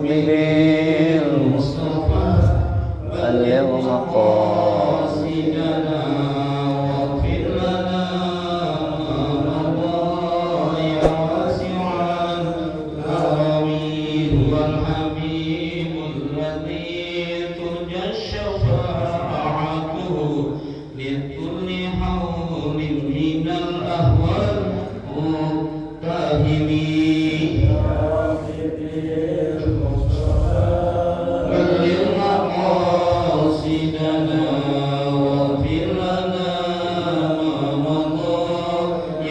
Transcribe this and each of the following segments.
بالمصطفى بلغ مقاصدنا واغفر لنا ما مضى يا واسع الكرم هو الحبيب الذي ترجى شفاعته لكل حول من الأهوال متهمين بلغ مقاصدنا واغفر لنا ما مضى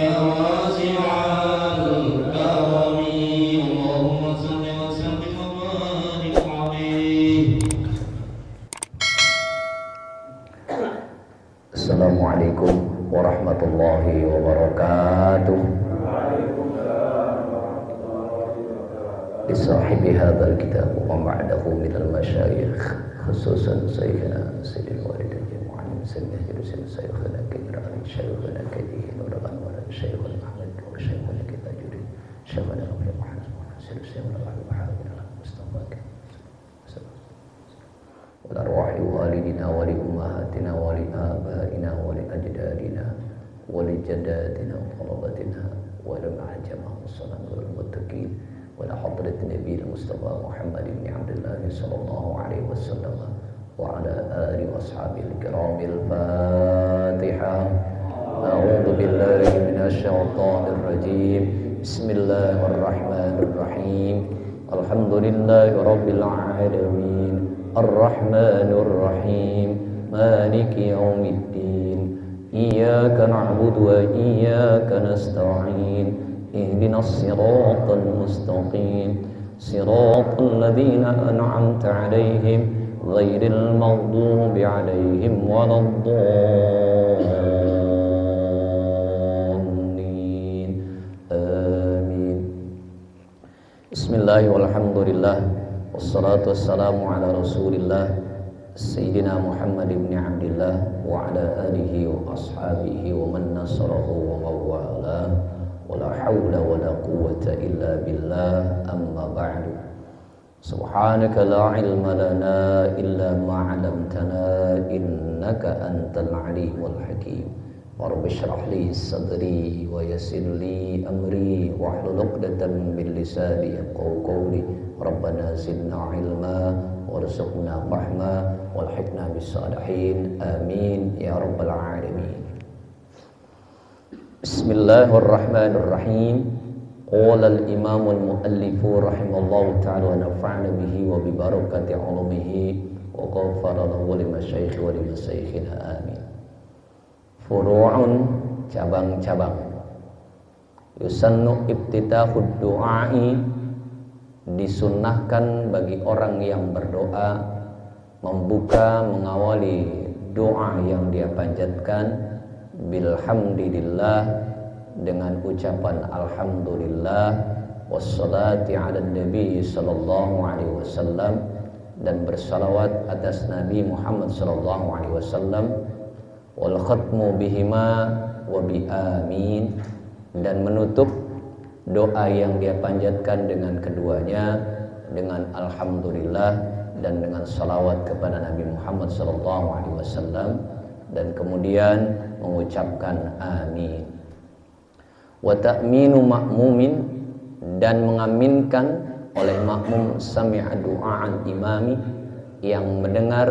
يا واسع الكرم اللهم صل وسلم وبارك عليه. Assalamualaikum warahmatullahi wabarakatuh. لصاحب هذا الكتاب ومن بعده من المشايخ خصوصا شيخنا سيد الوالدين معلم سيدنا جلسنا شيخنا كبير علي شيخنا كبير ورغم ورغم شيخنا محمد وشيخنا كتاجر شيخنا ربي محمد سيد سيدنا الله وحاضر مصطفى والأرواح والدنا ولأمهاتنا ولآبائنا ولأجدادنا ولجداتنا وطلبتنا ولمع جماعة الصلاة والمتقين ولا حضرة النبي المصطفى محمد بن عبد الله صلى الله عليه وسلم وعلى آله وأصحابه الكرام. الفاتحة. أعوذ بالله من الشيطان الرجيم. بسم الله الرحمن الرحيم. الحمد لله رب العالمين الرحمن الرحيم مالك يوم الدين إياك نعبد وإياك نستعين اهدنا الصراط المستقيم صراط الذين أنعمت عليهم غير المغضوب عليهم ولا الضالين آمين. بسم الله والحمد لله والصلاة والسلام على رسول الله سيدنا محمد بن عبد الله وعلى آله وأصحابه ومن نصره ومن والاه ولا حول ولا قوة إلا بالله. أما بعد سبحانك لا علم لنا إلا ما علمتنا إنك أنت العليم الحكيم. رب اشرح لي صدري ويسر لي أمري واحلل عقدة من لساني يفقهوا قولي. ربنا زدنا علما وارزقنا فهما والحقنا بالصالحين آمين يا رب العالمين. بسم الله الرحمن الرحيم. قال الإمام المؤلف رحمه الله تعالى ونفعنا به وببركة علومه وغفر له ولمشايخ ولمشايخنا آمين. Furu'un, cabang-cabang. Yusannu ibtitahud du'ai, disunnahkan bagi orang yang berdoa membuka mengawali doa yang dia panjatkan bilhamdillah, dengan ucapan alhamdulillah, wassalati ala nabi sallallahu alaihi wasallam, dan bersalawat atas Nabi Muhammad sallallahu alaihi wasallam, wal khatmu bihima wa bi amin, dan menutup doa yang dia panjatkan dengan keduanya dengan alhamdulillah dan dengan salawat kepada Nabi Muhammad sallallahu alaihi wasallam, dan kemudian mengucapkan amin. Wa ta'minu ma'mumin, dan mengaminkan oleh makmum sami'a du'a'al imami, yang mendengar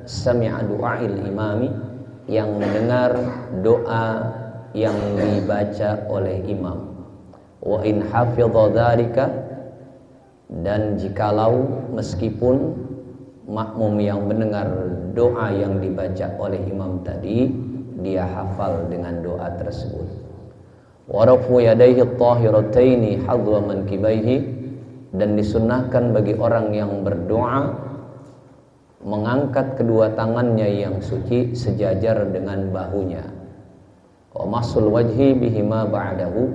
sami'a du'a'il imami, yang mendengar doa yang dibaca oleh imam. Wa in hafidha dzalika, dan jikalau meskipun makmum yang mendengar doa yang dibaca oleh imam tadi dia hafal dengan doa tersebut. Wa rafu yadayhi at-tahirataini hadwa mankibaihi, dan disunnahkan bagi orang yang berdoa mengangkat kedua tangannya yang suci sejajar dengan bahunya. Wa masul wajhi bihima ba'dahu,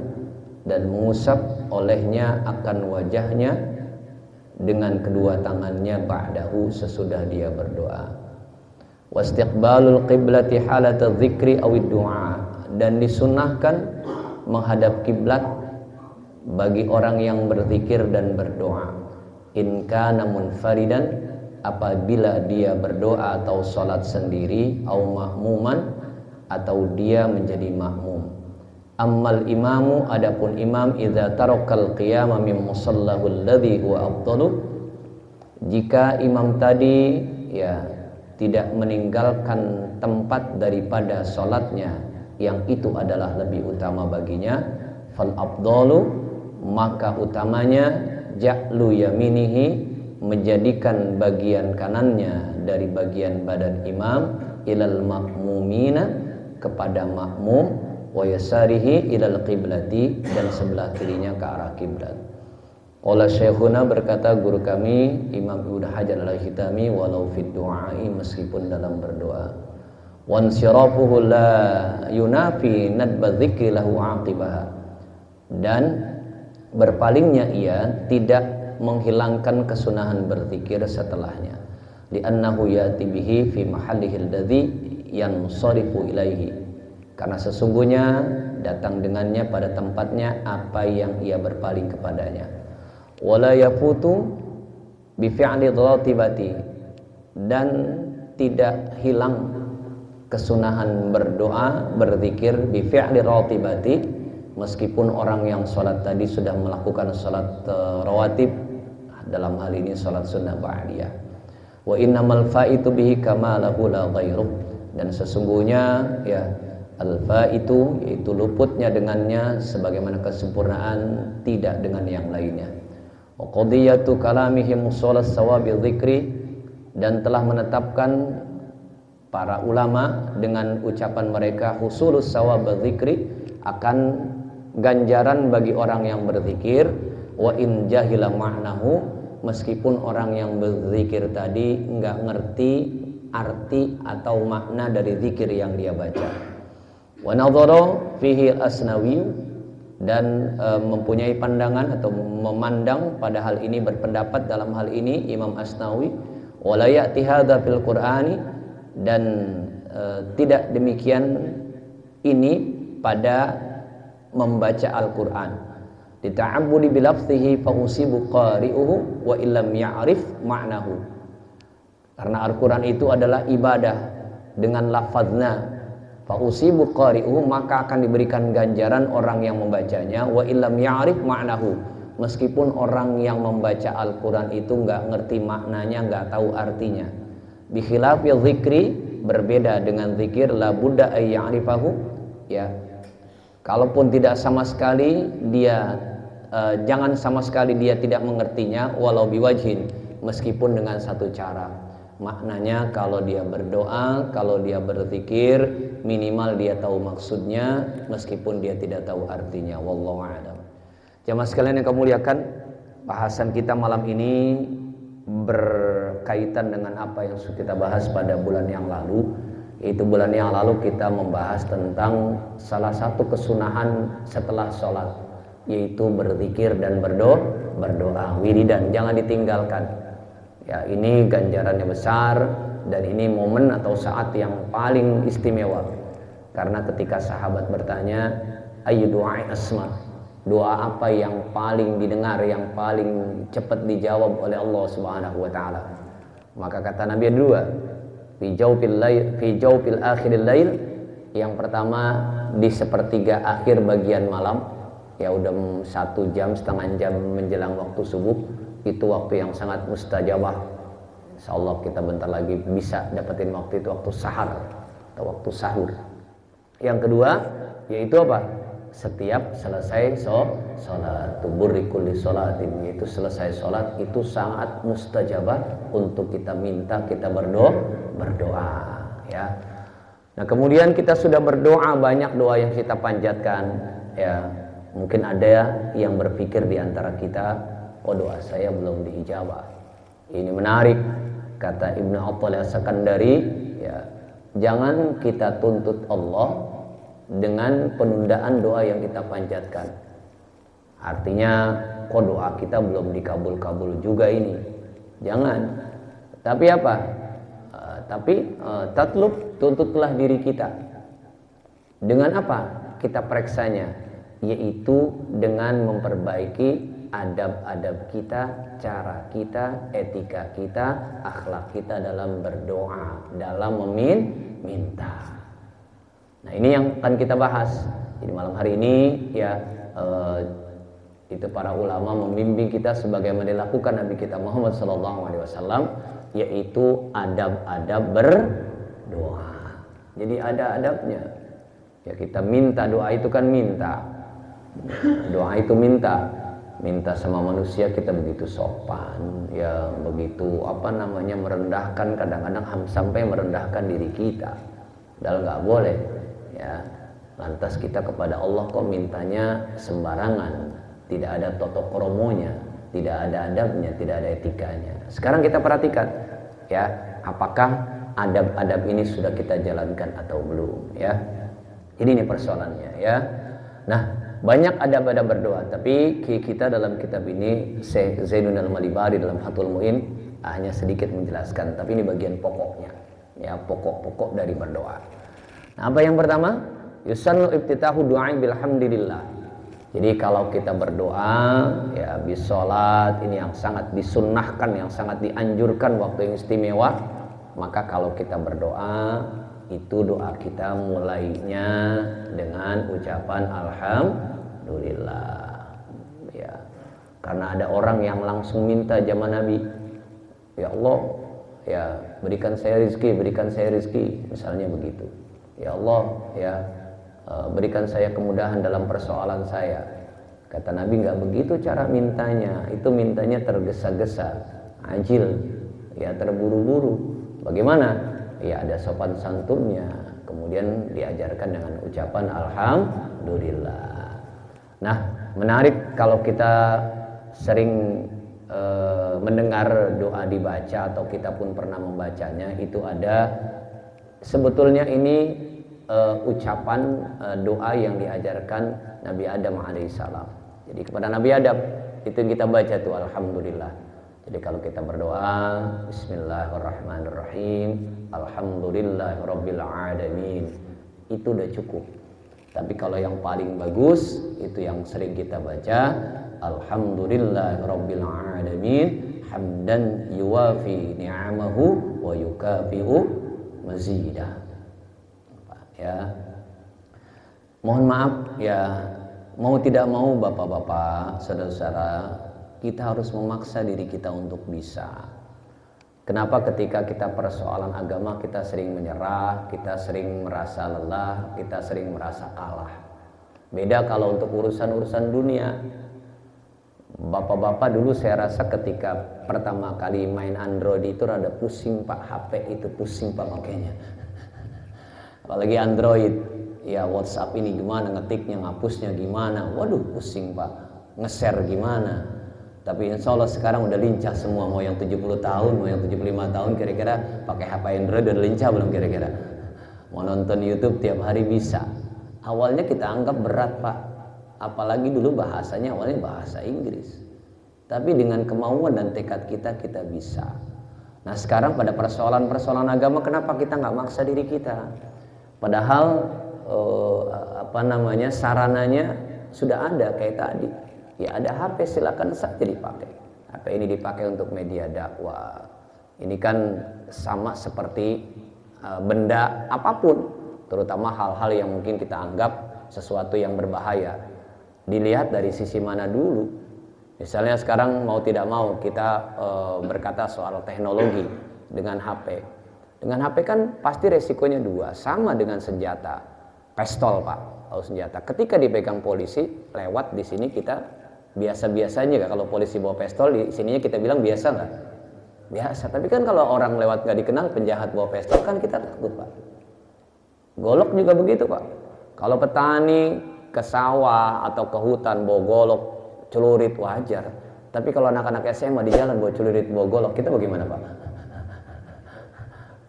dan mengusap olehnya akan wajahnya dengan kedua tangannya ba'dahu, sesudah dia berdoa. Wastiqbalul qiblati halata dzikri awid du'a, dan disunnahkan menghadap kiblat bagi orang yang berzikir dan berdoa. In kana munfaridan, apabila dia berdoa atau salat sendiri, au mahmuman, atau dia menjadi makmum. Ammal imamu, adapun imam, idza tarakal qiyama min musallahu alladhi huwa afdalu, jika imam tadi ya tidak meninggalkan tempat daripada salatnya yang itu adalah lebih utama baginya, fal afdalu, maka utamanya ja'lu yaminihi, menjadikan bagian kanannya dari bagian badan imam, ilal makmumina, kepada makmum, wa yasarihi ilal qiblati, dan sebelah kirinya ke arah kiblat. Qala syekhuna, berkata guru kami Imam Ibnu Hajar al-Haytami, walau fid du'ai, meskipun dalam berdoa, wansirafuhu la yunafi nadba dzikri lahu aqibaha, dan berpalingnya ia tidak menghilangkan kesunahan berzikir setelahnya, li'annahu yati bihi fi mahallihi alladhi yansarifu ilaihi, karena sesungguhnya datang dengannya pada tempatnya apa yang ia berpaling kepadanya. Wala yafutu bi fi'li dhatibati, dan tidak hilang kesunahan berdoa berzikir bi fi'li ratibati, meskipun orang yang sholat tadi sudah melakukan sholat rawatib, dalam hal ini sholat sunnah ba'diyah. Wa innamal fa'itu bihi kama lahu la ghairuh, dan sesungguhnya ya al-fa'itu, yaitu luputnya dengannya sebagaimana kesempurnaan tidak dengan yang lainnya. Wa qadiyatu kalamihim sholat sawabi dzikri, dan telah menetapkan para ulama dengan ucapan mereka husulus sawab dzikri, akan ganjaran bagi orang yang berzikir, wa in jahila ma'nahu, meskipun orang yang berzikir tadi enggak ngerti arti atau makna dari zikir yang dia baca. Wa nadhara fihi al-Asnawi, dan mempunyai pandangan atau memandang pada hal ini, berpendapat dalam hal ini Imam Asnawi, wa la ya'ti hadza fil Qur'ani, dan tidak demikian ini pada membaca Al-Qur'an. Dita'abbudi bilafzihi fa usibu qari'uhu wa illam ya'rif ma'nahu, karena Al-Qur'an itu adalah ibadah dengan lafaznya. Fa usibu qari'uhu, maka akan diberikan ganjaran orang yang membacanya, wa illam ya'rif ma'nahu, meskipun orang yang membaca Al-Qur'an itu enggak ngerti maknanya, enggak tahu artinya. Bi khilafi dzikri, berbeda dengan zikir, la budda ay ya'rifahu, ya kalaupun tidak sama sekali dia jangan sama sekali dia tidak mengertinya, walau biwajhin, meskipun dengan satu cara. Maknanya kalau dia berdoa, kalau dia berzikir, minimal dia tahu maksudnya meskipun dia tidak tahu artinya. Wallahu a'lam. Jamaah sekalian yang kami muliakan, bahasan kita malam ini berkaitan dengan apa yang sudah kita bahas pada bulan yang lalu. Itu bulan yang lalu kita membahas tentang salah satu kesunahan setelah sholat, yaitu berzikir dan berdoa, wiridan, jangan ditinggalkan. Ya, ini ganjarannya besar, dan ini momen atau saat yang paling istimewa. Karena ketika sahabat bertanya, ayyu du'ai asma, doa apa yang paling didengar, yang paling cepat dijawab oleh Allah Subhanahu wa taala? Maka kata Nabi dua, fi jawfil akhiril lail, yang pertama di sepertiga akhir bagian malam, ya udah 1 jam, setengah jam menjelang waktu subuh, itu waktu yang sangat mustajabah. Insyaallah kita bentar lagi bisa dapetin waktu itu, waktu sahar atau waktu sahur. Yang kedua yaitu apa? Setiap selesai sholat, tuburri kulli sholatin, yaitu selesai sholat itu sangat mustajabah untuk kita minta, kita berdoa ya. Nah, kemudian kita sudah berdoa, banyak doa yang kita panjatkan ya. Mungkin ada yang berpikir di antara kita, oh doa saya belum diijabah. Ini menarik, kata Ibnu Athaillah As-Sakandari, ya, jangan kita tuntut Allah dengan penundaan doa yang kita panjatkan. Artinya, kok doa kita belum dikabul-kabul juga ini. Jangan. Tapi apa? Tatlub, tuntutlah diri kita. Dengan apa? Kita periksanya, yaitu dengan memperbaiki adab-adab kita, cara kita, etika kita, akhlak kita dalam berdoa, dalam meminta. Nah, ini yang akan kita bahas. Jadi malam hari ini ya itu para ulama membimbing kita sebagaimana dilakukan Nabi kita Muhammad SAW, yaitu adab-adab berdoa. Jadi ada adabnya. Ya, kita minta, doa itu kan minta. Doa itu minta sama manusia kita begitu sopan, ya begitu merendahkan, kadang-kadang sampai merendahkan diri kita. Padahal nggak boleh. Ya, lantas kita kepada Allah kok mintanya sembarangan, tidak ada toto kromonya, tidak ada adabnya, tidak ada etikanya. Sekarang kita perhatikan, ya, apakah adab-adab ini sudah kita jalankan atau belum, ya. Ini nih persoalannya, ya. Nah, banyak adab-adab berdoa, tapi kita dalam kitab ini Syekh Zainul Al-Malibari dalam Fathul Mu'in hanya sedikit menjelaskan, tapi ini bagian pokoknya, ya, pokok-pokok dari berdoa. Nah, apa yang pertama? Yusannu ibtitahu du'a bilhamdillah. Jadi kalau kita berdoa, ya habis sholat, ini yang sangat disunnahkan, yang sangat dianjurkan, waktu yang istimewa. Maka kalau kita berdoa, itu doa kita mulainya dengan ucapan alhamdulillah. Ya, karena ada orang yang langsung minta zaman Nabi, ya Allah, ya berikan saya rizki, misalnya begitu. Ya Allah, ya berikan saya kemudahan dalam persoalan saya. Kata Nabi, nggak begitu cara mintanya, itu mintanya tergesa-gesa, ajil, ya terburu-buru. Bagaimana? Ya ada sopan santunnya, kemudian diajarkan dengan ucapan alhamdulillah. Nah, menarik kalau kita sering mendengar doa dibaca atau kita pun pernah membacanya, itu ada sebetulnya ini ucapan doa yang diajarkan Nabi Adam alaihissalam. Jadi kepada Nabi Adam itu yang kita baca tuh alhamdulillah. Jadi kalau kita berdoa, Bismillahirrahmanirrahim, Alhamdulillahirabbil alamin, itu udah cukup. Tapi kalau yang paling bagus itu yang sering kita baca, Alhamdulillahirabbil alamin, hamdan yuwafi ni'amahu wa yukafi'u mazidah. Ya, mohon maaf ya, mau tidak mau bapak-bapak, saudara-saudara, kita harus memaksa diri kita untuk bisa. Kenapa ketika kita persoalan agama kita sering menyerah, kita sering merasa lelah, kita sering merasa kalah. Beda kalau untuk urusan-urusan dunia. Bapak-bapak dulu saya rasa ketika pertama kali main Android itu rada pusing pak, HP itu pusing pak makanya. Apalagi Android, ya WhatsApp ini gimana ngetiknya, ngapusnya gimana, waduh pusing pak, nge-share gimana. Tapi insya Allah sekarang udah lincah semua, mau yang 70 tahun, mau yang 75 tahun kira-kira pakai HP Android udah lincah belum kira-kira. Mau nonton YouTube tiap hari bisa. Awalnya kita anggap berat pak, apalagi dulu bahasanya awalnya bahasa Inggris. Tapi dengan kemauan dan tekad kita bisa. Nah sekarang pada persoalan-persoalan agama, kenapa kita nggak maksa diri kita? Padahal sarananya sudah ada kayak tadi. Ya ada HP, silakan saja dipakai. HP ini dipakai untuk media dakwah. Ini kan sama seperti benda apapun, terutama hal-hal yang mungkin kita anggap sesuatu yang berbahaya. Dilihat dari sisi mana dulu. Misalnya sekarang mau tidak mau kita berkata soal teknologi dengan HP. Dengan HP kan pasti resikonya dua, sama dengan senjata, pistol pak, atau senjata. Ketika dipegang polisi, lewat di sini kita biasa-biasanya kalau polisi bawa pistol di sininya kita bilang biasa nggak? Biasa. Tapi kan kalau orang lewat nggak dikenal penjahat bawa pistol kan kita takut pak. Golok juga begitu pak. Kalau petani ke sawah atau ke hutan bawa golok, celurit wajar. Tapi kalau anak-anak SMA di jalan bawa celurit bawa golok, kita bagaimana pak?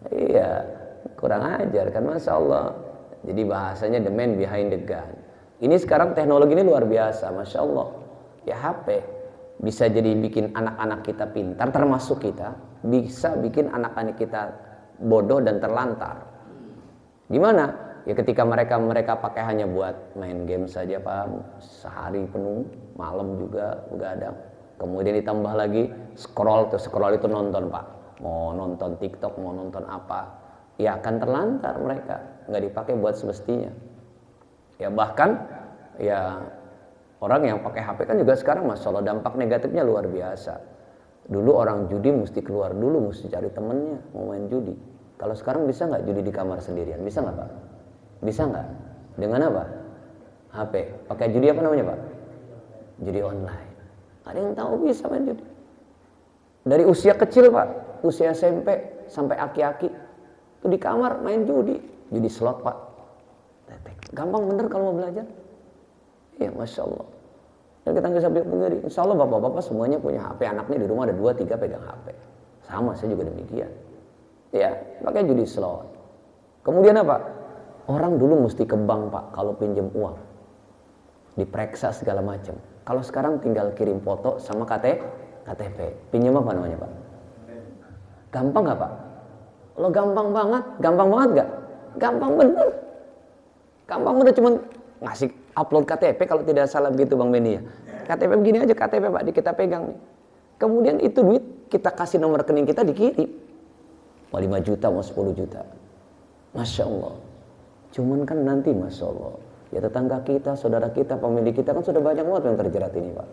Iya, kurang ajar kan, masya Allah. Jadi bahasanya the man behind the gun. Ini sekarang teknologi ini luar biasa, masya Allah. Ya HP bisa jadi bikin anak-anak kita pintar, termasuk kita, bisa bikin anak-anak kita bodoh dan terlantar. Gimana? Ya ketika mereka pakai hanya buat main game saja pak, sehari penuh malam juga begadang. Kemudian ditambah lagi scroll itu nonton Pak, mau nonton TikTok, mau nonton apa, ya akan terlantar mereka, nggak dipakai buat semestinya. Ya bahkan ya orang yang pakai HP kan juga sekarang Masya Allah dampak negatifnya luar biasa. Dulu orang judi mesti keluar dulu, mesti cari temennya mau main judi. Kalau sekarang bisa nggak judi di kamar sendirian? Bisa nggak Pak? Bisa nggak? Dengan apa? HP. Pakai judi apa namanya Pak? Judi online. Ada yang tahu bisa main judi. Dari usia kecil Pak, usia SMP sampai aki-aki itu di kamar main judi slot Pak. Gampang bener kalau mau belajar. Ya Masya Allah. Dan kita nggak bisa sendiri. Insya Allah bapak-bapak semuanya punya HP. Anaknya di rumah ada 2-3 pegang HP. Sama saya juga demikian. Ya pakai judi slot. Kemudian apa? Orang dulu mesti ke bank Pak kalau pinjam uang. Diperiksa segala macam. Kalau sekarang tinggal kirim foto sama KTP. Pinjam apa namanya Pak? Gampang nggak Pak? Lo gampang banget nggak? Gampang bener. Gampang bener, cuman ngasih upload KTP kalau tidak salah begitu Bang Benny ya. KTP begini aja KTP Pak, kita pegang nih. Kemudian itu duit kita kasih nomor rekening kita dikirim. Mau 5 juta, mau 10 juta. Masya Allah. Cuman kan nanti Masya Allah, ya tetangga kita, saudara kita, pemilik kita kan sudah banyak banget yang terjerat ini Pak.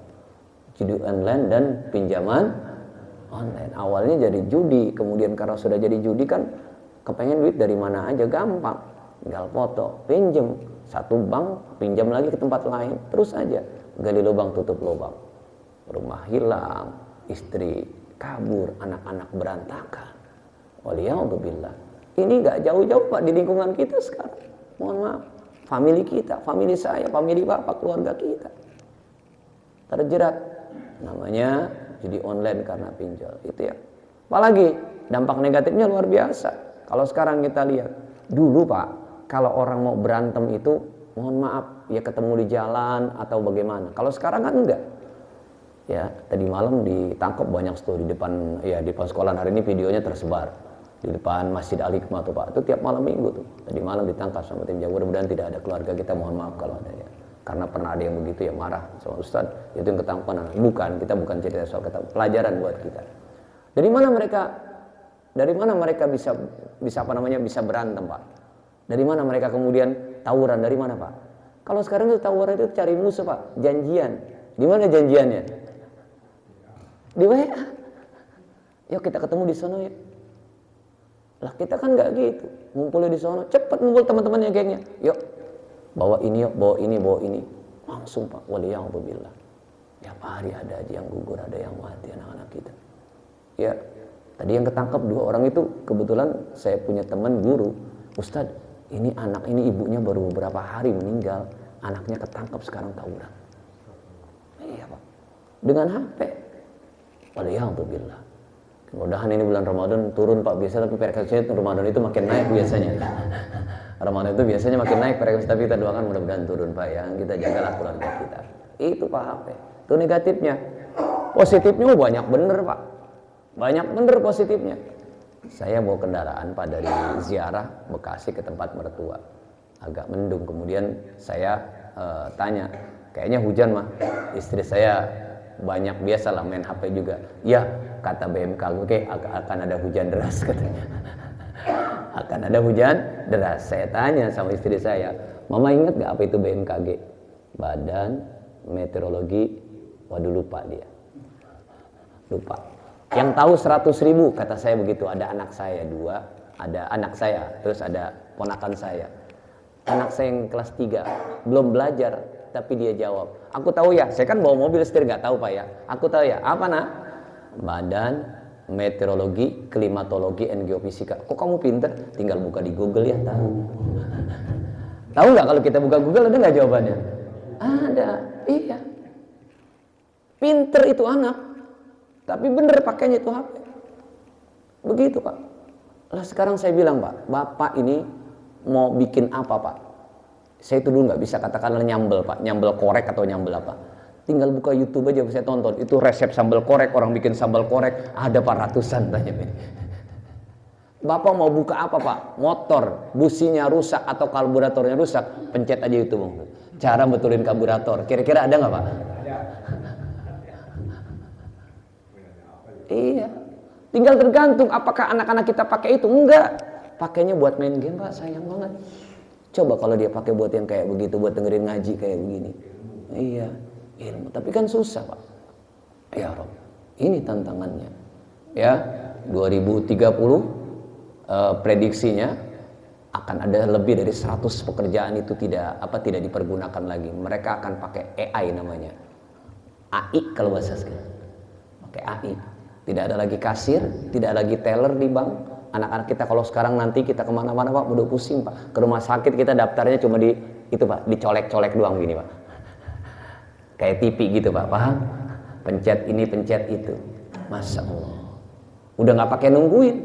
Judi online dan pinjaman online. Awalnya jadi judi, kemudian karena sudah jadi judi kan kepengen duit dari mana aja gampang. Tinggal foto, pinjam. Satu bank, pinjam lagi ke tempat lain. Terus aja, gali lubang, tutup lubang. Rumah hilang, istri kabur, anak-anak berantakan. Waliyahudzubillah. Ini gak jauh-jauh Pak di lingkungan kita sekarang. Mohon maaf, famili kita, famili saya, famili bapak, keluarga kita terjerat. Namanya judi online karena pinjol. Itu ya. Apalagi dampak negatifnya luar biasa. Kalau sekarang kita lihat, dulu Pak, kalau orang mau berantem itu, mohon maaf, ya ketemu di jalan atau bagaimana. Kalau sekarang kan enggak. Ya, tadi malam ditangkap banyak tuh di depan sekolah. Hari ini videonya tersebar di depan Masjid Al-Hikmah tuh Pak. Itu tiap malam minggu tuh. Tadi malam ditangkap sama tim jaga. Mudah-mudahan tidak ada keluarga kita, mohon maaf kalau ada ya. Karena pernah ada yang begitu ya marah sama Ustaz, itu yang ketangkapan. Bukan, kita bukan cerita soal pelajaran buat kita. Dari mana mereka bisa berantem Pak? Dari mana mereka kemudian tawuran? Dari mana Pak? Kalau sekarang itu tawuran itu cari musuh Pak, janjian. Di mana janjiannya? Di WA. Yuk kita ketemu di sono ya. Lah kita kan nggak gitu, ngumpulnya di sono, cepet ngumpul teman-temannya gengnya. Yuk, bawa ini yuk, bawa ini. Langsung Pak, waliyahudzubillah. Tiap hari ada aja yang gugur, ada yang mati anak-anak kita. Ya, tadi yang ketangkep 2 orang itu kebetulan saya punya teman guru. Ustadz, ini anak ini ibunya baru beberapa hari meninggal, anaknya ketangkep sekarang tawuran. Iya Pak, dengan HP. Waliyahudzubillah. Mudah-mudahan ini bulan Ramadan turun Pak, biasa tapi frekuensinya Ramadan itu makin naik biasanya. Ramadan itu biasanya makin naik frekuensi, tapi kita doakan mudah-mudahan turun Pak ya. Kita jagalah keluarga kita. Itu Pak HP. Itu negatifnya. Positifnya banyak bener Pak. Banyak bener positifnya. Saya bawa kendaraan Pak dari ziarah Bekasi ke tempat mertua. Agak mendung, kemudian saya tanya, kayaknya hujan mah. Istri saya banyak biasalah main HP juga. Ya, kata BMKG akan ada hujan deras katanya. Akan ada hujan deras. Saya tanya sama istri saya, Mama ingat gak apa itu BMKG? Badan Meteorologi. Waduh lupa dia. Lupa. Yang tahu 100.000 kata saya begitu. Ada anak saya 2, ada anak saya, terus ada ponakan saya. Anak saya yang kelas 3 belum belajar, tapi dia jawab, aku tahu ya, saya kan bawa mobil setir nggak tahu Pak ya. Aku tahu ya, apa nak? Badan Meteorologi, Klimatologi, and Geofisika. Kok kamu pinter? Tinggal buka di Google ya tahu. Tahu nggak kalau kita buka Google ada nggak jawabannya? Ada, iya. Pinter itu anak, tapi bener pakainya itu HP. Begitu Pak. Lah sekarang saya bilang Pak, Bapak ini mau bikin apa Pak? Saya itu dulu nggak bisa katakanlah nyambel Pak, nyambel korek atau nyambel apa. Tinggal buka YouTube aja saya tonton, itu resep sambal korek, orang bikin sambal korek, ada 400-an tanya. Bapak mau buka apa Pak? Motor, businya rusak atau karburatornya rusak, pencet aja YouTube. Cara betulin karburator, kira-kira ada nggak Pak? Iya. Tinggal tergantung apakah anak-anak kita pakai itu. Enggak. Pakainya buat main game, Pak, sayang banget. Coba kalau dia pakai buat yang kayak begitu, buat dengerin ngaji kayak begini. Iya, ilmu. Tapi kan susah, Pak. Ya Rob, ini tantangannya. Ya, 2030 prediksinya akan ada lebih dari 100 pekerjaan itu tidak dipergunakan lagi. Mereka akan pakai AI namanya. AI kalau bahasa sekarang. Pakai AI. Tidak ada lagi kasir, tidak ada lagi teller di bank. Anak-anak kita kalau sekarang nanti kita kemana-mana, Pak, udah pusing, Pak. Ke rumah sakit kita daftarnya cuma Pak, dicolek-colek doang gini, Pak. Kayak TV gitu, Pak, paham? Pencet ini, pencet itu. Masya Allah. Udah nggak pakai nungguin.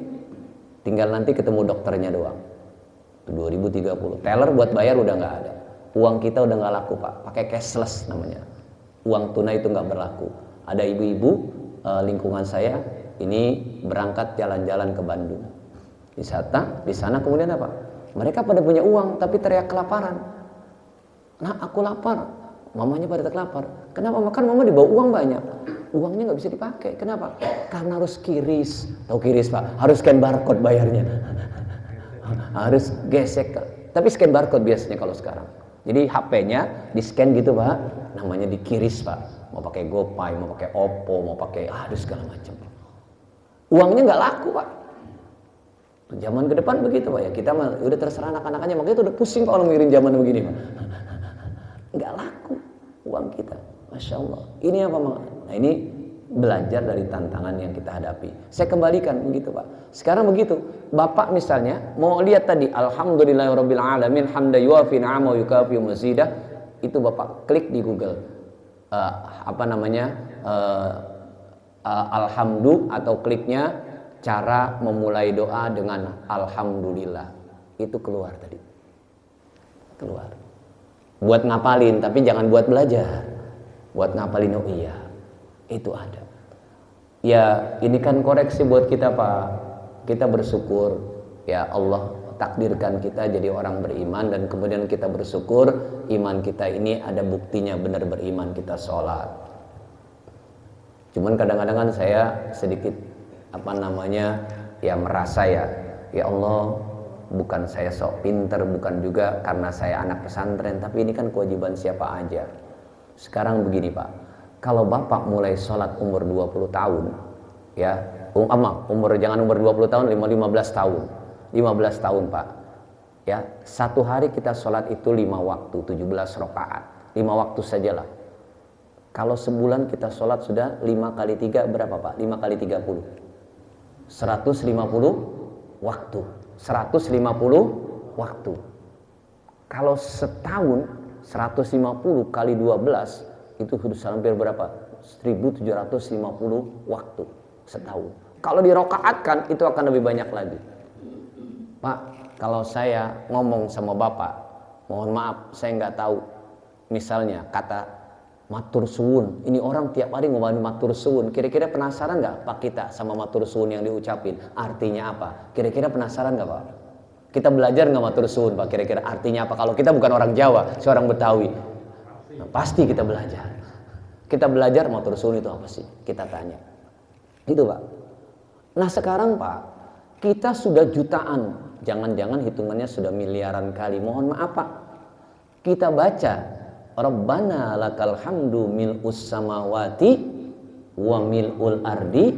Tinggal nanti ketemu dokternya doang. 2030. Teller buat bayar udah nggak ada. Uang kita udah nggak laku, Pak. Pakai cashless namanya. Uang tunai itu nggak berlaku. Ada ibu-ibu lingkungan saya ini berangkat jalan-jalan ke Bandung. Wisata, di sana kemudian apa? Mereka pada punya uang tapi teriak kelaparan. Nah, aku lapar. Mamanya pada lapar. Kenapa? Makan mama dibawa uang banyak. Uangnya nggak bisa dipakai. Kenapa? Karena harus kiris. Tahu kiris, Pak? Harus scan barcode bayarnya. Harus gesek. Tapi scan barcode biasanya kalau sekarang. Jadi HP-nya di scan gitu, Pak. Namanya dikiris, Pak. Mau pakai GoPay, mau pakai Oppo, mau pakai segala macam. Uangnya nggak laku, Pak. Zaman ke depan begitu, Pak, ya. Kita mah udah terserah anak-anaknya, makanya itu udah pusing Pak kalau mikirin zaman begini, Pak. Nggak laku uang kita. Masya Allah. Ini apa, Mak? Nah, ini belajar dari tantangan yang kita hadapi. Saya kembalikan begitu, Pak. Sekarang begitu. Bapak misalnya mau lihat tadi alhamdulillahirabbil alamin hamda yuafi ni'amahu yukafi mazidah, itu Bapak klik di Google. Alhamdulillah atau kliknya cara memulai doa dengan alhamdulillah. Itu keluar tadi. Keluar. Buat ngapalin, tapi jangan buat belajar. Buat ngapalin, oh iya. Itu ada. Ya, ini kan koreksi buat kita, Pak. Kita bersyukur, ya Allah takdirkan kita jadi orang beriman, dan kemudian kita bersyukur iman kita ini ada buktinya benar beriman, kita sholat. Cuman kadang-kadang kan saya sedikit merasa ya Allah, bukan saya sok pinter, bukan juga karena saya anak pesantren, tapi ini kan kewajiban siapa aja. Sekarang begini, Pak, kalau Bapak mulai sholat umur 20 tahun, ya, jangan umur 20 tahun, 15 tahun. 15 tahun, Pak. Ya, satu hari kita sholat itu 5 waktu, 17 rakaat. 5 waktu sajalah. Kalau sebulan kita sholat sudah 5 kali 3 berapa, Pak? 5 kali 30. 150 waktu. 150 waktu. Kalau setahun 150 kali 12 itu sudah hampir berapa? 1750 waktu setahun. Kalau dirakaatkan itu akan lebih banyak lagi. Pak, kalau saya ngomong sama Bapak, mohon maaf saya nggak tahu misalnya kata matur suwun, ini orang tiap hari ngomongin matur suwun, kira-kira penasaran nggak Pak kita sama matur suwun yang diucapin artinya apa? Kira-kira penasaran nggak, Pak? Kita belajar nggak matur suwun, Pak? Kira-kira artinya apa? Kalau kita bukan orang Jawa, seorang Betawi, nah, pasti kita belajar. Kita belajar matur suwun itu apa sih? Kita tanya. Itu, Pak. Nah sekarang, Pak, kita sudah jutaan, jangan-jangan hitungannya sudah miliaran kali. Mohon maaf, Pak, kita baca Rabbana lakal hamdu mil'us samawati wa mil'ul ardi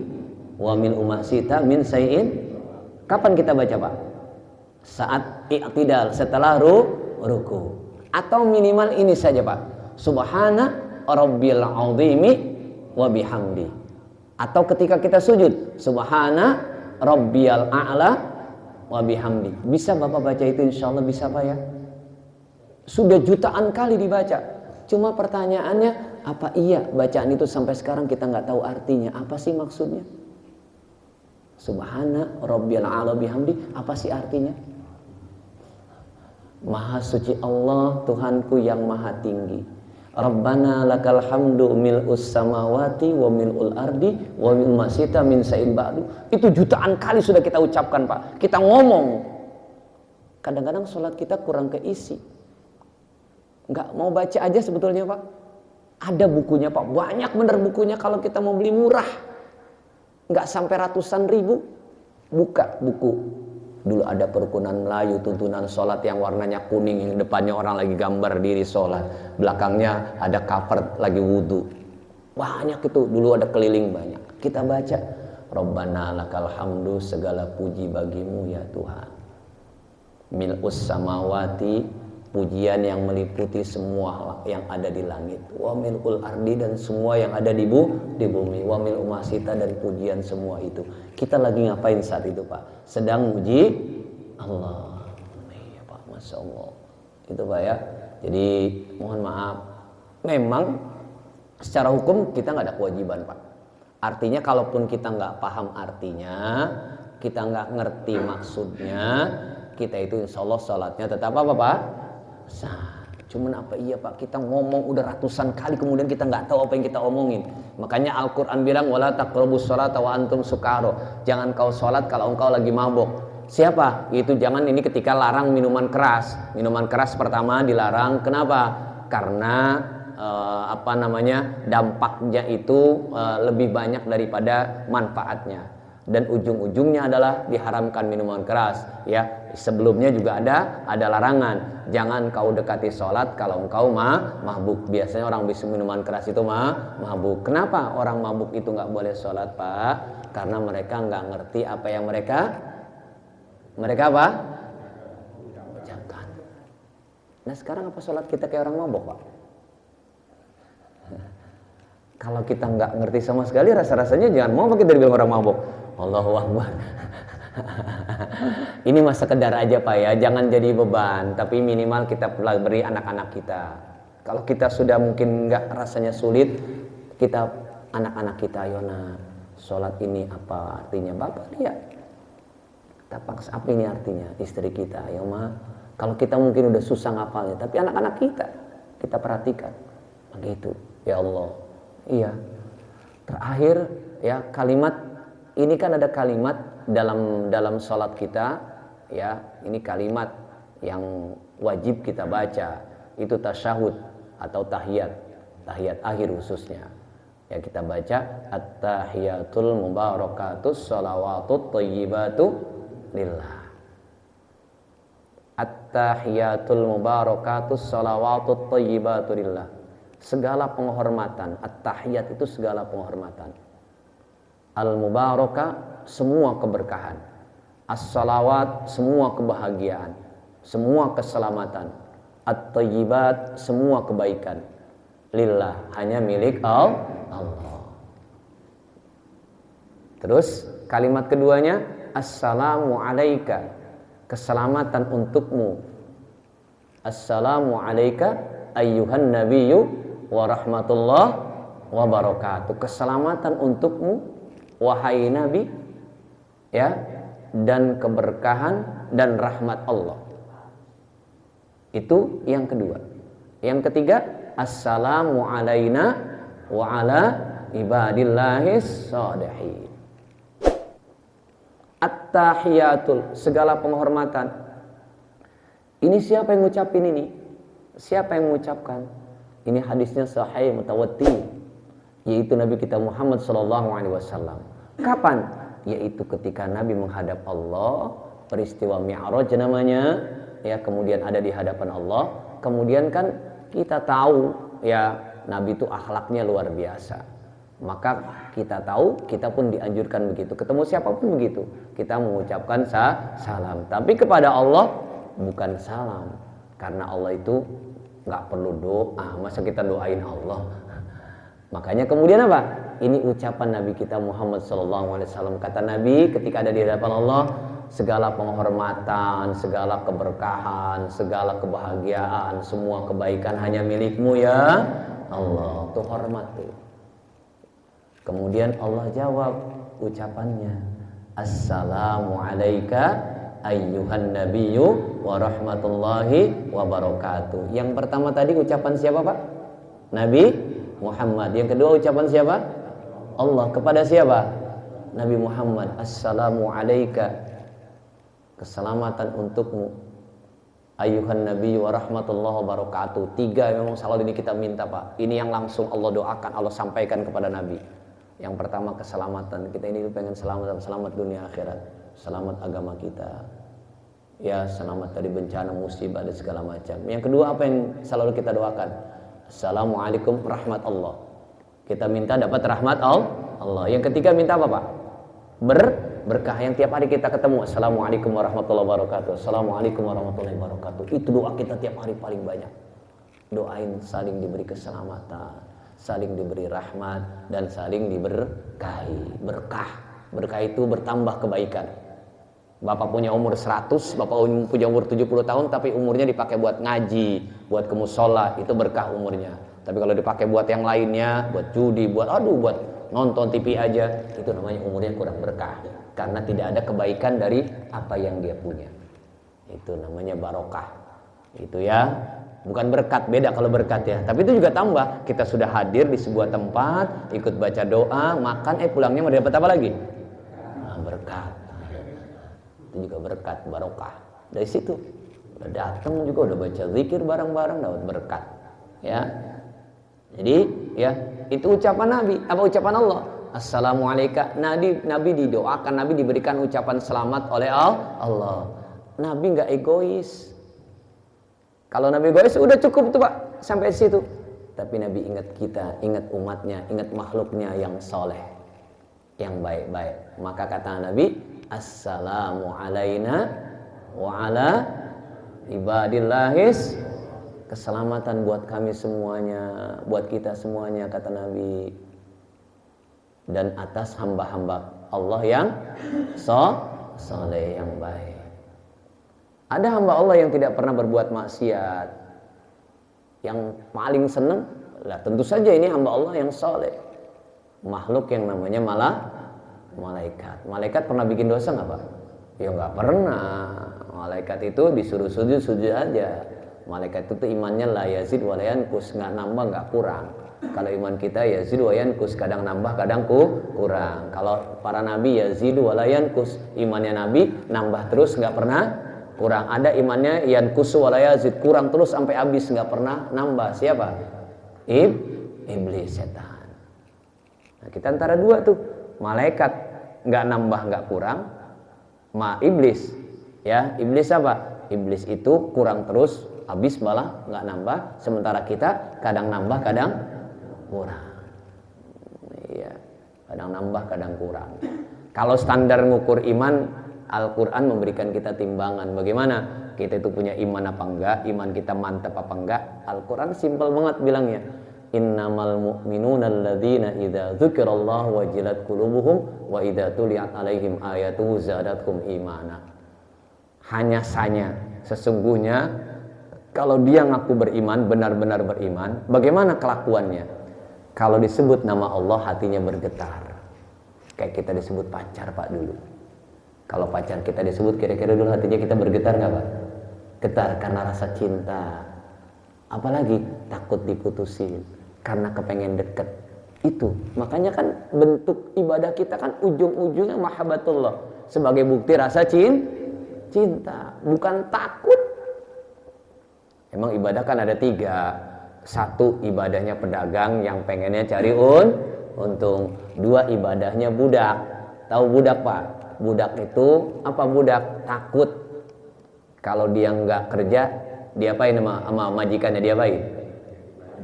wa mil'u ma syi'ta min syai'in. Kapan kita baca, Pak? Saat i'tidal, setelah ruku. Atau minimal ini saja, Pak. Subhana rabbil azimi wa bihamdi. Atau ketika kita sujud, subhana rabbiyal a'la wa bihamdi. Bisa Bapak baca itu? Insyaallah bisa, Pak, ya. Sudah jutaan kali dibaca. Cuma pertanyaannya, apa iya bacaan itu sampai sekarang kita nggak tahu artinya? Apa sih maksudnya? Subhana rabbiyal a'la bihamdi, apa sih artinya? Maha suci Allah, Tuhanku yang maha tinggi. Rabbana lakal hamdu mil'us samawati wa mil'ul ardi wa mil'u ma syi'ta min syai'in ba'du. Itu jutaan kali sudah kita ucapkan, Pak. Kita ngomong. Kadang-kadang sholat kita kurang keisi. Nggak mau baca aja sebetulnya, Pak. Ada bukunya Pak, banyak bener bukunya kalau kita mau beli murah. Nggak sampai ratusan ribu. Buka buku. Dulu ada Perukunan Melayu, tuntunan sholat yang warnanya kuning, yang depannya orang lagi gambar diri sholat, belakangnya ada cover lagi wudhu. Banyak itu, dulu ada keliling banyak. Kita baca, Rabbana lakal hamdu, segala puji bagimu ya Tuhan. Mil'us samawati, pujian yang meliputi semua yang ada di langit. Wa mil'ul ardi, dan semua yang ada di bumi. Wa mil'u masita, dan pujian semua itu. Kita lagi ngapain saat itu Pak? Sedang muji Allah. Iya Pak, Masya Allah. Itu Pak ya. Jadi mohon maaf, memang secara hukum kita nggak ada kewajiban Pak. Artinya kalaupun kita nggak paham artinya, kita nggak ngerti maksudnya, kita itu insya Allah sholatnya tetap apa Pak? Sah. Cuman apa iya Pak, kita ngomong udah ratusan kali kemudian kita nggak tahu apa yang kita omongin. Makanya Al-Quran bilang wala taqrabus sholata wa antum sukaro. Jangan kau sholat kalau engkau lagi mabuk. Siapa? Itu jangan, ini ketika larang minuman keras. Minuman keras pertama dilarang. Kenapa? Karena dampaknya itu lebih banyak daripada manfaatnya. Dan ujung-ujungnya adalah diharamkan minuman keras ya. Sebelumnya juga ada larangan, jangan kau dekati sholat kalau engkau mabuk. Biasanya orang bisa minuman keras itu mabuk. Kenapa orang mabuk itu nggak boleh sholat Pak? Karena mereka nggak ngerti apa yang mereka apa? Ucapkan. Nah sekarang apa sholat kita kayak orang mabuk Pak? Kalau kita nggak ngerti sama sekali, rasa-rasanya jangan mau kita dibilang orang mabuk. Allahu Akbar. Ini mah sekedar aja Pak ya, jangan jadi beban, tapi minimal kita beri anak-anak kita. Kalau kita sudah mungkin nggak rasanya sulit, kita anak-anak kita, ayo nak, sholat ini apa artinya? Bapak lihat, kita paksa apa ini artinya? Istri kita, ayo ma. Kalau kita mungkin udah susah ngapalnya, tapi anak-anak kita perhatikan, begitu. Ya Allah, iya. Terakhir ya kalimat. Ini kan ada kalimat dalam sholat kita ya, ini kalimat yang wajib kita baca, itu tasyahud atau tahiyat akhir khususnya ya. Kita baca at-tahiyatul mubarakatus sholawatut thayyibatu lillah. At-tahiyatul mubarakatus sholawatut thayyibatu lillah. Segala penghormatan, at-tahiyat itu segala penghormatan. Al-mubarakah, semua keberkahan. As-salawat, semua kebahagiaan, semua keselamatan. At-thayyibat, semua kebaikan. Lillah, hanya milik Allah. Terus kalimat keduanya, assalamu alaika, keselamatan untukmu. Assalamu alaika ayyuhan nabiyyu wa rahmatullah wa barakatuh. Keselamatan untukmu wahai Nabi ya, dan keberkahan dan rahmat Allah. Itu yang kedua. Yang ketiga, assalamu alaina wa ala ibadillahis shalihin. At-tahiyatul, segala penghormatan. Ini siapa yang ngucapin ini? Siapa yang mengucapkan? Ini hadisnya sahih mutawatir, yaitu Nabi kita Muhammad SAW. Kapan? Yaitu ketika Nabi menghadap Allah, peristiwa Mi'raj namanya ya, kemudian ada di hadapan Allah. Kemudian kan kita tahu ya, Nabi itu akhlaknya luar biasa. Maka kita tahu, kita pun dianjurkan begitu. Ketemu siapapun begitu, kita mengucapkan salam. Tapi kepada Allah bukan salam, karena Allah itu nggak perlu doa. Masa kita doain Allah? Makanya kemudian apa? Ini ucapan Nabi kita Muhammad SAW. Kata Nabi ketika ada di hadapan Allah, segala penghormatan, segala keberkahan, segala kebahagiaan, semua kebaikan hanya milikmu ya Allah. Itu hormat tuh. Kemudian Allah jawab ucapannya, assalamu alaika ayyuhan nabiyyu wa rahmatullahi wa barakatuh. Yang pertama tadi ucapan siapa Pak? Nabi Muhammad. Yang kedua ucapan siapa? Allah. Kepada siapa? Nabi Muhammad. Assalamu alaika, keselamatan untukmu. Ayuhan Nabi wa rahmatullahi wa barakatuh. 3 memang selalu ini kita minta Pak. Ini yang langsung Allah doakan, Allah sampaikan kepada Nabi. Yang pertama keselamatan. Kita ini pengen selamat dunia akhirat. Selamat agama kita. Ya, selamat dari bencana, musibah dan segala macam. Yang kedua apa yang selalu kita doakan? Assalamualaikum rahmatullah. Kita minta dapat rahmat Allah. Yang ketiga minta apa Pak? Berkah yang tiap hari kita ketemu. Assalamualaikum warahmatullahi wabarakatuh. Assalamualaikum warahmatullahi wabarakatuh. Itu doa kita tiap hari paling banyak. Doain saling diberi keselamatan, saling diberi rahmat, dan saling diberkahi. Berkah itu bertambah kebaikan. Bapak punya umur 100, Bapak punya umur 70 tahun, tapi umurnya dipakai buat ngaji, buat ke musola, itu berkah umurnya. Tapi kalau dipakai buat yang lainnya, buat judi, buat nonton TV aja, itu namanya umurnya kurang berkah. Karena tidak ada kebaikan dari apa yang dia punya. Itu namanya barokah. Itu ya, bukan berkat, beda kalau berkat ya. Tapi itu juga tambah, kita sudah hadir di sebuah tempat, ikut baca doa, makan, pulangnya mau dapat apa lagi? Berkat. Itu juga berkat, barokah. Dari situ udah datang juga, udah baca zikir bareng-bareng, dapat berkat. Ya. Jadi ya, itu ucapan Nabi, apa ucapan Allah? Assalamualaikum. Nabi didoakan, Nabi diberikan ucapan selamat oleh Allah. Nabi nggak egois. Kalau Nabi egois udah cukup tuh Pak, sampai situ. Tapi Nabi ingat kita, ingat umatnya, ingat makhluknya yang soleh, yang baik-baik. Maka kata Nabi, assalamu alaina wa ala ibadillahis. Keselamatan buat kami semuanya, buat kita semuanya, kata Nabi. Dan atas hamba-hamba Allah yang soleh, yang baik. Ada hamba Allah yang tidak pernah berbuat maksiat, yang paling senang lah tentu saja ini hamba Allah yang soleh. Makhluk yang namanya malaikat. Malaikat pernah bikin dosa nggak Pak? Ya nggak pernah. Malaikat itu disuruh sujud aja. Malaikat itu imannya la yazid wa la yanqus, nggak nambah nggak kurang. Kalau iman kita yazid wa yanqus, kadang nambah kadang kurang. Kalau para nabi yazid wa la yanqus, imannya nabi nambah terus nggak pernah kurang. Ada imannya yanqus wa la yazid, kurang terus sampai habis nggak pernah nambah. Siapa? Iblis, setan. Nah, kita antara dua tuh. Malaikat nggak nambah nggak kurang, iblis ya. Iblis apa? Iblis itu kurang terus, habis malah nggak nambah. Sementara kita kadang nambah kadang kurang. Iya, kadang nambah kadang kurang. Kalau standar ngukur iman, Al-Quran memberikan kita timbangan. Bagaimana kita itu punya iman apa enggak, iman kita mantap apa enggak. Al-Quran simpel banget bilangnya, innamal mu'minuna alladzina idza dzukirallahu wajilat qulubuhum wa idza tuliyat alaihim ayatuhu zadatkum imana. Hanya saja sesungguhnya kalau dia ngaku beriman, benar-benar beriman, bagaimana kelakuannya? Kalau disebut nama Allah hatinya bergetar. Kayak kita disebut pacar Pak dulu. Kalau pacar kita disebut, kira-kira dulu hatinya kita bergetar nggak Pak? Getar karena rasa cinta. Apalagi takut diputusin karena kepengen deket. Itu makanya kan bentuk ibadah kita kan ujung-ujungnya mahabbatullah, sebagai bukti rasa cinta, bukan takut. Emang ibadah kan ada 3. 1 ibadahnya pedagang yang pengennya cari untung. 2 ibadahnya budak. Tahu budak Pak? Budak itu apa? Budak takut kalau dia nggak kerja, diapain sama majikannya, diapain?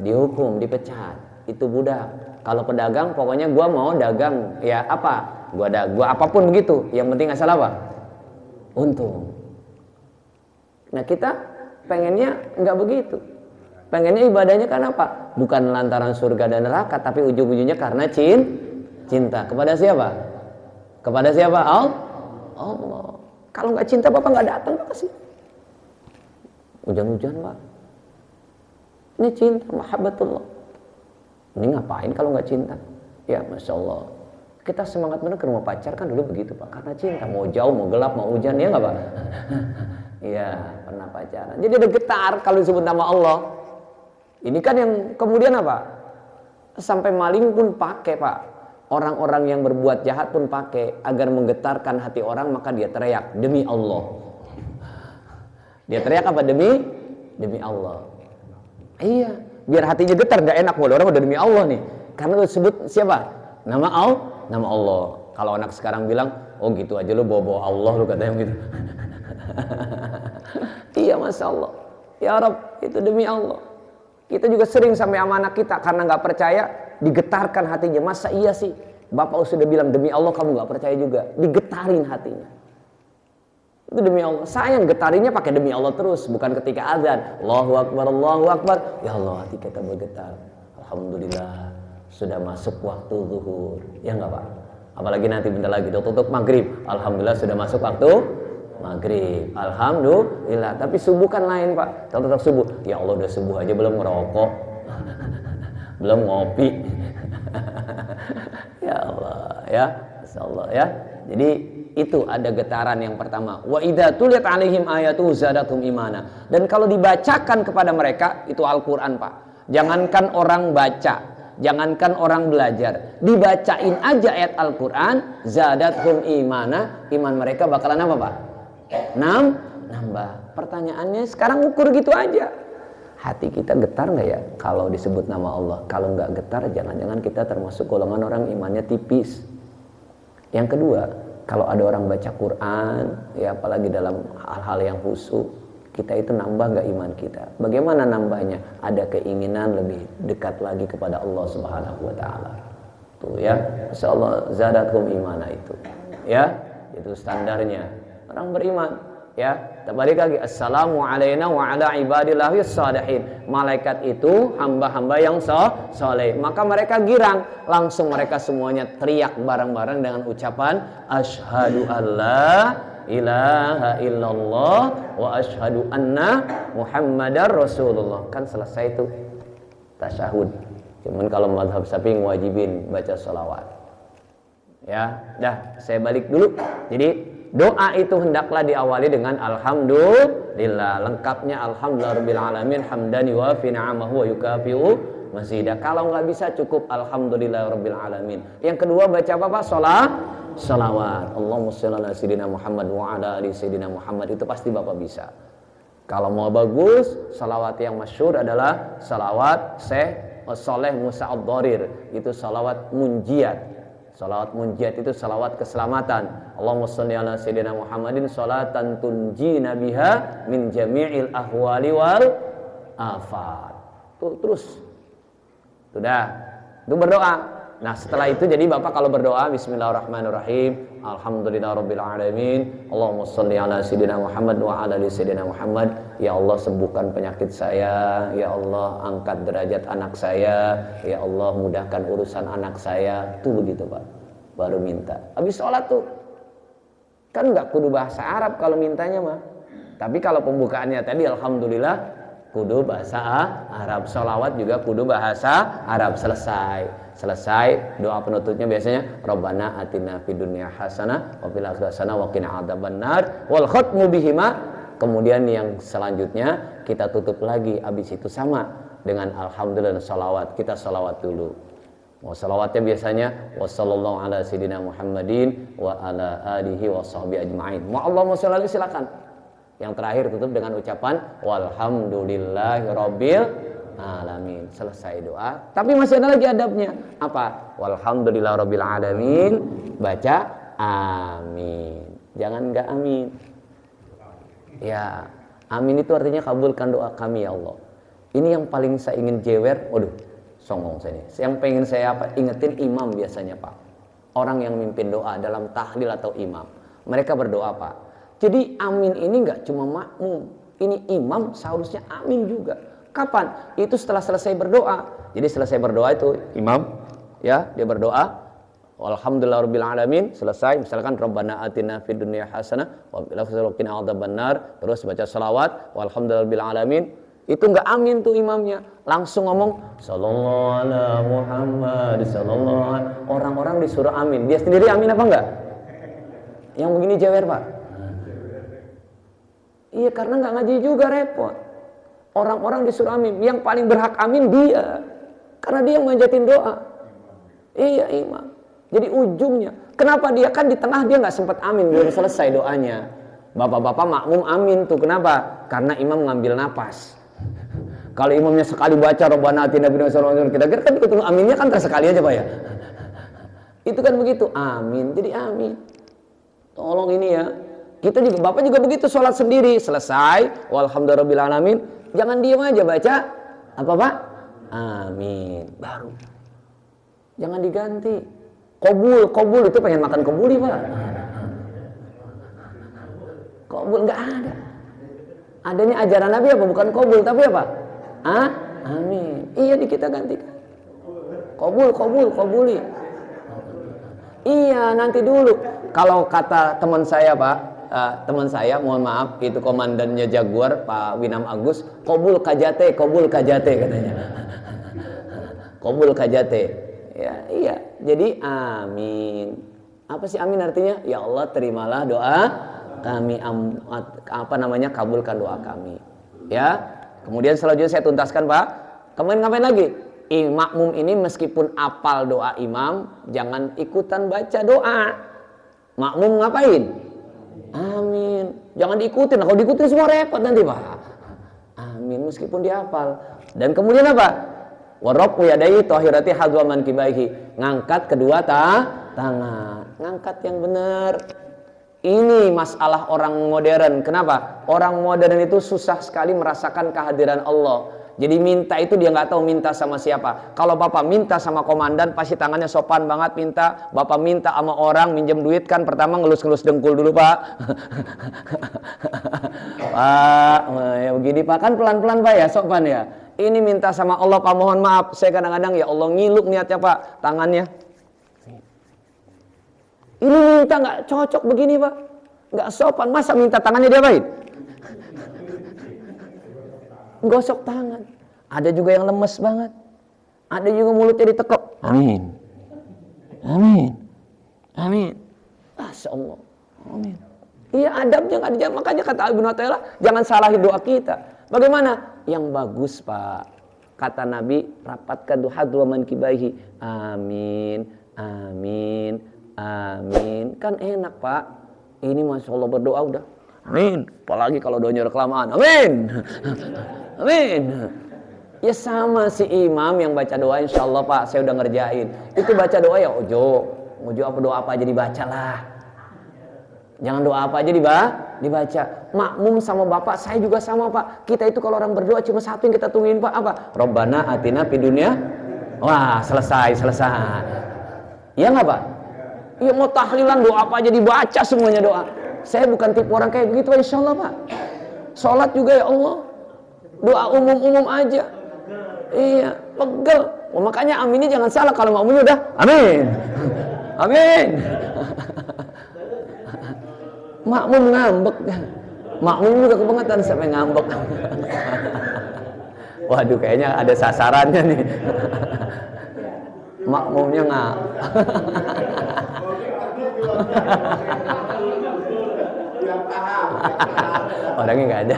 Dihukum, dipecat. Itu budak. Kalau pedagang pokoknya gua mau dagang ya apa? Gua apapun begitu. Yang penting asal apa? Untung. Nah kita pengennya nggak begitu. Pengennya ibadahnya kan apa? Bukan lantaran surga dan neraka, tapi ujung-ujungnya karena cinta. Kepada siapa? Kepada siapa? Allah. Kalau nggak cinta Bapak nggak datang Pak sih. Hujan-hujan Pak. Ini cinta, mahabbatullah. Ini ngapain kalau nggak cinta? Ya Masya Allah. Kita semangat bener ke rumah pacar kan dulu begitu Pak. Karena cinta, mau jauh, mau gelap, mau hujan, ya nggak Pak? Iya, pernah pacaran. Jadi ada getar kalau disebut nama Allah. Ini kan yang kemudian apa? Sampai maling pun pakai Pak. Orang-orang yang berbuat jahat pun pakai agar menggetarkan hati orang, maka dia teriak demi Allah. Dia teriak apa? Demi Allah. Iya, biar hatinya getar, gak enak. Orang udah demi Allah nih. Karena lu sebut siapa? Nama Allah. Kalau anak sekarang bilang, oh gitu aja lu bawa-bawa Allah lu katanya gitu. Iya, Masya Allah. Ya Rabb, itu demi Allah. Kita juga sering sampai sama anak kita karena gak percaya, digetarkan hatinya. Masa iya sih? Bapak sudah bilang demi Allah, kamu gak percaya juga. Digetarin hatinya. Itu demi Allah. Sayang getarinya pakai demi Allah terus, bukan ketika azan. Allahu Akbar, Allahu Akbar. Ya Allah, hati kita bergetar. Alhamdulillah, sudah masuk waktu zuhur. Ya enggak, Pak? Apalagi nanti bentar lagi tutup maghrib. Alhamdulillah sudah masuk waktu maghrib. Alhamdulillah. Tapi subuh kan lain, Pak. Tetap subuh. Ya Allah, udah subuh aja belum ngerokok. Belum ngopi. Ya Allah, ya. Insyaallah ya. Jadi itu ada getaran yang pertama. Wa idza tuliyat alaihim ayatu zadatum imana. Dan kalau dibacakan kepada mereka, itu Al-Qur'an, Pak. Jangankan orang baca, jangankan orang belajar, dibacain aja ayat Al-Qur'an, zadatum imana, iman mereka bakalan apa, Pak? Nambah. Pertanyaannya sekarang ukur gitu aja. Hati kita getar nggak ya kalau disebut nama Allah? Kalau nggak getar, jangan-jangan kita termasuk golongan orang imannya tipis. Yang kedua, kalau ada orang baca Quran, ya apalagi dalam hal-hal yang khusyuk, kita itu nambah nggak iman kita? Bagaimana nambahnya? Ada keinginan lebih dekat lagi kepada Allah Subhanahu Wa Taala. Tuh ya, insyaallah zadatum imana itu. Ya, itu standarnya orang beriman. Ya, terbalik lagi. Assalamu alayna wa ala ibadillahi shalihin. Malaikat itu hamba-hamba yang soleh. Maka mereka girang. Langsung mereka semuanya teriak bareng-bareng dengan ucapan asyhadu alla ilaha illallah wa asyhadu anna muhammadar rasulullah. Kan selesai itu tasyahud. Cuman kalau mazhab Syafi'i wajibin baca sholawat. Ya, dah saya balik dulu. Jadi doa itu hendaklah diawali dengan alhamdulillah. Lengkapnya alhamdulillah rabbil alamin hamdan yuwafi ni'amahu wa yukafi'u mazidah. Kalau nggak bisa cukup alhamdulillah rabbil alamin. Yang kedua baca apa, Pak? Sholawat. Allahumma shalli ala sayyidina Muhammad wa ala ali sayyidina Muhammad. Itu pasti Bapak bisa. Kalau mau bagus, sholawat yang masyhur adalah sholawat Syekh Shaleh Musa Ad-Dharir. Itu sholawat munjiat. Salawat munjiat itu salawat keselamatan. Allahumma shalli ala sayyidina Muhammadin salatan tunjina biha min jami'il ahwali wal afat. Tuh terus. Sudah. Itu berdoa. Nah, setelah itu jadi Bapak kalau berdoa bismillahirrahmanirrahim. Alhamdulillahirabbil alamin. Allahumma shalli ala sayyidina Muhammad wa ala ali sayyidina Muhammad. Ya Allah, sembuhkan penyakit saya. Ya Allah, angkat derajat anak saya. Ya Allah, mudahkan urusan anak saya. Tuh begitu, Pak. Baru minta. Habis sholat tuh. Kan enggak kudu bahasa Arab kalau mintanya mah. Tapi kalau pembukaannya tadi alhamdulillah kudu bahasa Arab. Sholawat juga kudu bahasa Arab. Selesai doa penutupnya biasanya Rabbana atina fid dunya hasanah wa fil akhirati hasanah wa qina adzabannar wal khatmu bihima. Kemudian yang selanjutnya kita tutup lagi, habis itu sama dengan alhamdulillah sholawat. Kita sholawat dulu. Mau sholawatnya biasanya wassallallahu ala sayyidina Muhammadin wa ala alihi wa sahbihi ajma'in. Mau Allahumma sholli silakan. Yang terakhir tutup dengan ucapan walhamdulillahirabbil alamin. Selesai doa. Tapi masih ada lagi adabnya. Apa? Walhamdulillahirabbil alamin. Baca amin. Jangan enggak amin. Ya, amin itu artinya kabulkan doa kami ya Allah. Ini yang paling saya ingin jewer. Waduh, songong saya ini. Yang pengen saya ingetin imam biasanya, Pak. Orang yang mimpin doa dalam tahlil atau imam. Mereka berdoa, Pak. Jadi amin ini enggak cuma makmum. Ini imam seharusnya amin juga. Kapan? Itu setelah selesai berdoa. Jadi selesai berdoa itu imam ya, dia berdoa walhamdulillahirabbil alamin, selesai misalkan Rabbana atina fid dunya hasanah wa fil akhirati qina adzabannar, terus baca selawat walhamdulillahirabbil alamin. Itu enggak amin tuh imamnya. Langsung ngomong sallallahu ala Muhammad sallallahu. Orang-orang disuruh amin. Dia sendiri amin apa enggak? Yang begini jewer, Pak. Iya, karena enggak ngaji juga repot. Orang-orang disuruh amin. Yang paling berhak amin dia. Karena dia yang manjatin doa. Iya, imam. Jadi ujungnya. Kenapa dia kan di tengah dia nggak sempat amin, belum selesai doanya. Bapak-bapak makmum amin tuh. Kenapa? Karena imam ngambil napas. Kalau imamnya sekali baca Rabbana atina fid dunya hasanah, kita kira kan ikut aminnya kan tersekali aja Pak ya. Itu kan begitu, amin. Jadi amin. Tolong ini ya. Kita juga, Bapak juga begitu sholat sendiri, selesai, walhamdulillahirabbil alamin. Jangan diam aja baca apa Pak? Amin. Baru. Jangan diganti. Kobul itu pengen makan kobuli Pak. Kobul nggak ada. Adanya ajaran Nabi apa? Bukan kobul tapi apa? Amin. Iya di kita gantikan. Kobuli. Iya nanti dulu. Kalau kata teman saya Pak, teman saya mohon maaf itu komandannya Jaguar Pak Winam Agus, kobul kajate katanya. Kobul kajate. Ya, iya. Jadi amin. Apa sih amin artinya? Ya Allah terimalah doa kami, kabulkan doa kami. Ya. Kemudian selanjutnya saya tuntaskan Pak. Kemudian ngapain lagi? Makmum ini meskipun apal doa imam, jangan ikutan baca doa. Makmum ngapain? Amin. Jangan diikutin. Kalau diikutin semua repot nanti Pak. Amin meskipun dihafal. Dan kemudian apa? Warrafu yadayhi tahirati hadwa mankibaihi. Ngangkat kedua tangan. Ngangkat yang benar. Ini masalah orang modern. Kenapa? Orang modern itu susah sekali merasakan kehadiran Allah. Jadi minta itu dia nggak tahu minta sama siapa. Kalau Bapak minta sama komandan pasti tangannya sopan banget minta. Bapak minta sama orang minjem duit kan pertama ngelus-ngelus dengkul dulu Pak. Pak, ya begini Pak kan pelan-pelan Pak ya sopan ya. Ini minta sama Allah Pak mohon maaf. Saya kadang-kadang ya Allah ngiluk niatnya Pak tangannya. Ini minta nggak cocok begini Pak. Nggak sopan. Masa minta tangannya diapain? Gosok tangan. Ada juga yang lemes banget. Ada juga mulutnya ditekuk. Amin. Masya Allah. Amin. Iya adabnya nggak dijaga. Makanya kata Ibnu Athaillah jangan salahin doa kita. Bagaimana? Yang bagus Pak. Kata Nabi rapatkan doa dua mankibaihi. Amin. Kan enak Pak. Ini Masya Allah berdoa udah. Amin. Apalagi kalau doanya udah kelamaan. Amin. Ya sama si imam yang baca doa insya Allah Pak saya udah ngerjain. Itu baca doa ya ojo apa aja dibaca lah. Jangan doa apa aja dibaca. Makmum sama Bapak saya juga sama Pak. Kita itu kalau orang berdoa cuma satu yang kita tungguin Pak apa? Rabbana atina fid dunya. Wah selesai. Iya nggak Pak? Iya mau tahlilan doa apa aja dibaca semuanya doa. Saya bukan tipe orang kayak begitu insya Allah Pak. Sholat juga ya Allah. Doa umum aja. Iya, pegel. Makanya aminnya jangan salah kalau makmumnya udah amin. Makmum ngambek. Makmum juga kebangetan sampai ngambek. Waduh, kayaknya ada sasarannya nih. Makmumnya orangnya nggak ada.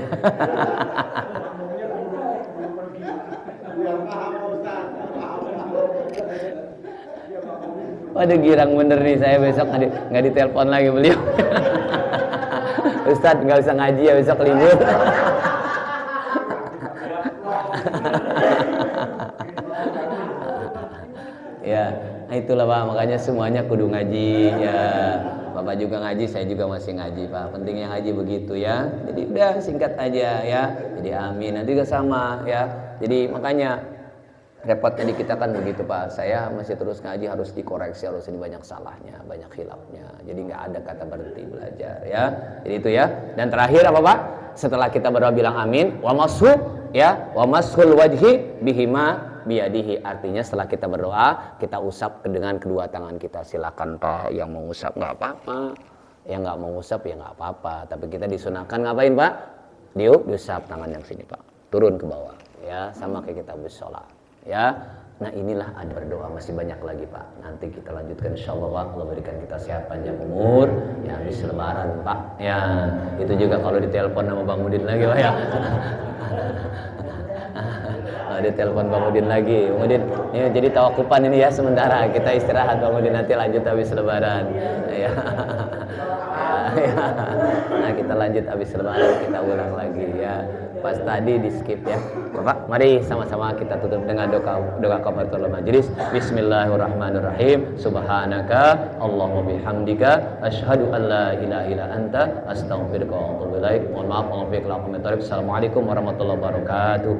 Waduh girang bener nih saya besok nggak ditelepon lagi beliau. Ustadz nggak usah ngaji ya besok libur. Ya itulah Pak makanya semuanya kudu ngaji ya. Bapak juga ngaji, saya juga masih ngaji Pak. Pentingnya ngaji begitu ya. Jadi udah singkat aja ya. Jadi amin. Nanti juga sama ya. Jadi makanya repotnya di kita kan begitu Pak. Saya masih terus ngaji harus dikoreksi, harus ini banyak salahnya, banyak khilafnya. Jadi nggak ada kata berhenti belajar ya. Jadi itu ya. Dan terakhir apa Pak? Setelah kita berdoa bilang amin, wa mashu ya, wa mashul wajhi bihima biyadihi, artinya setelah kita berdoa kita usap dengan kedua tangan kita. Silakan Pak yang mau usap nggak apa-apa, yang nggak mau usap ya nggak apa-apa, tapi kita disunahkan ngapain Pak? Diusap tangan yang sini Pak, turun ke bawah ya, sama kayak kita bersolat ya. Nah inilah ada berdoa, masih banyak lagi Pak, nanti kita lanjutkan insyaallah Pak. Allah berikan kita sehat panjang umur ya, habis lebaran Pak ya. Itu juga kalau ditelepon sama Bang Udin lagi Pak ya. Ada telepon Bang Udin lagi. Udin, ini jadi tawakupan ini ya sementara. Kita istirahat Bang Udin, nanti lanjut habis lebaran. Ya. Nah, kita lanjut habis lebaran kita ulang lagi ya. Pas tadi di skip ya. Bapak, mari sama-sama kita tutup dengan doa kafaratul majelis. Bismillahirrahmanirrahim. Subhanaka Allahumma bihamdika asyhadu an la ilaha illa anta astaghfiruka wa atubu ilaik. Mohon maaf kalau ada komentar. Assalamualaikum warahmatullahi wabarakatuh.